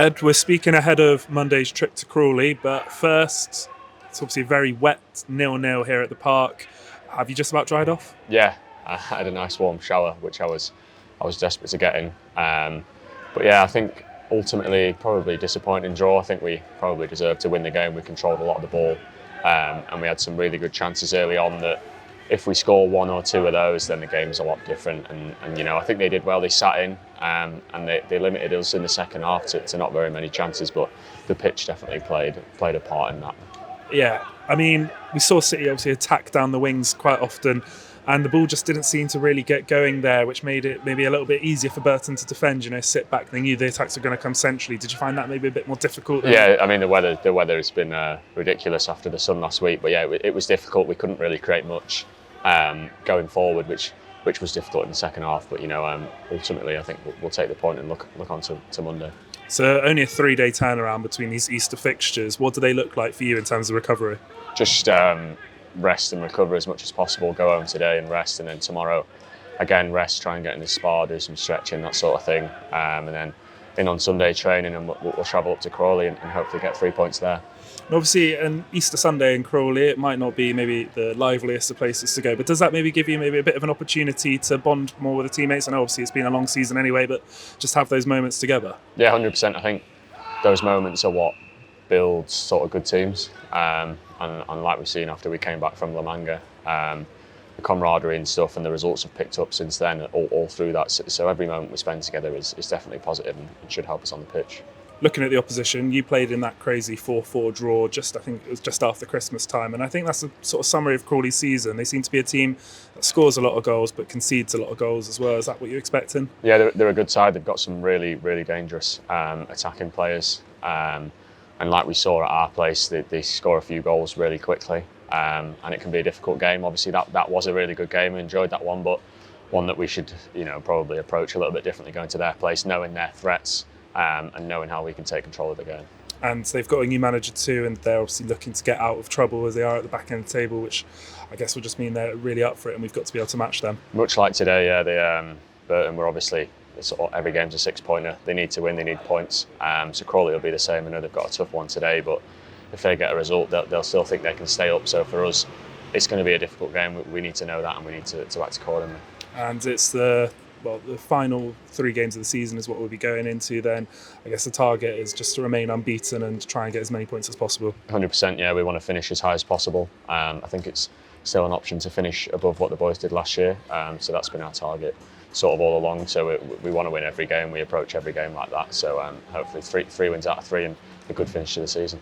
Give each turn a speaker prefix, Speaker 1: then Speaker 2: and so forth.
Speaker 1: Ed, we're speaking ahead of Monday's trip to Crawley, but first, it's obviously very wet 0-0 here at the park. Have you just about dried off?
Speaker 2: Yeah, I had a nice warm shower, which I was desperate to get in. But yeah, I think ultimately probably disappointing draw. I think we probably deserved to win the game. We controlled a lot of the ball, and we had some really good chances early on that if we score one or two of those, then the game's a lot different. And you know, I think they did well. They sat in, and they limited us in the second half to not very many chances. But the pitch definitely played a part in that.
Speaker 1: Yeah, I mean, we saw City obviously attack down the wings quite often, and the ball just didn't seem to really get going there, which made it maybe a little bit easier for Burton to defend. You know, sit back. They knew the attacks were going to come centrally. Did you find that maybe a bit more difficult?
Speaker 2: Yeah, I mean the weather has been ridiculous after the sun last week. But yeah, it was difficult. We couldn't really create much going forward, which was difficult in the second half. But you know, ultimately, I think we'll take the point and look on to Monday.
Speaker 1: So only a 3-day turnaround between these Easter fixtures. What do they look like for you in terms of recovery?
Speaker 2: Just rest and recover as much as possible. Go home today and rest, and then tomorrow again rest. Try and get in the spa, do some stretching, that sort of thing, and then in on Sunday training, and we'll travel up to Crawley and hopefully get 3 points there.
Speaker 1: And obviously, an Easter Sunday in Crawley, it might not be maybe the liveliest of places to go, but does that maybe give you maybe a bit of an opportunity to bond more with the teammates? I know obviously it's been a long season anyway, but just have those moments together.
Speaker 2: Yeah, 100%. I think those moments are what builds sort of good teams, and like we've seen after we came back from La Manga, the camaraderie and stuff, and the results have picked up since then all through that. So every moment we spend together is definitely positive and should help us on the pitch.
Speaker 1: Looking at the opposition, you played in that crazy 4-4 draw I think it was just after Christmas time, and I think that's a sort of summary of Crawley's season. They seem to be a team that scores a lot of goals but concedes a lot of goals as well. Is that what you're expecting?
Speaker 2: Yeah, they're a good side. They've got some really, really dangerous attacking players, and like we saw at our place, they score a few goals really quickly, and it can be a difficult game. Obviously that was a really good game. I enjoyed that one, but one that we should probably approach a little bit differently going to their place, knowing their threats, and knowing how we can take control of the game.
Speaker 1: And they've got a new manager too, and they're obviously looking to get out of trouble as they are at the back end of the table, which I guess will just mean they're really up for it, and we've got to be able to match them.
Speaker 2: Much like today, yeah, Burton were obviously, every game's a 6-pointer. They need to win, they need points. So Crawley will be the same. I know they've got a tough one today, but if they get a result, they'll still think they can stay up. So for us, it's going to be a difficult game. We need to know that, and we need to act accordingly.
Speaker 1: And it's the final 3 games of the season is what we'll be going into then. I guess the target is just to remain unbeaten and try and get as many points as possible.
Speaker 2: 100%, yeah, we want to finish as high as possible. I think it's still an option to finish above what the boys did last year, so that's been our target sort of all along. So we want to win every game, we approach every game like that, so hopefully three wins out of 3 and a good finish to the season.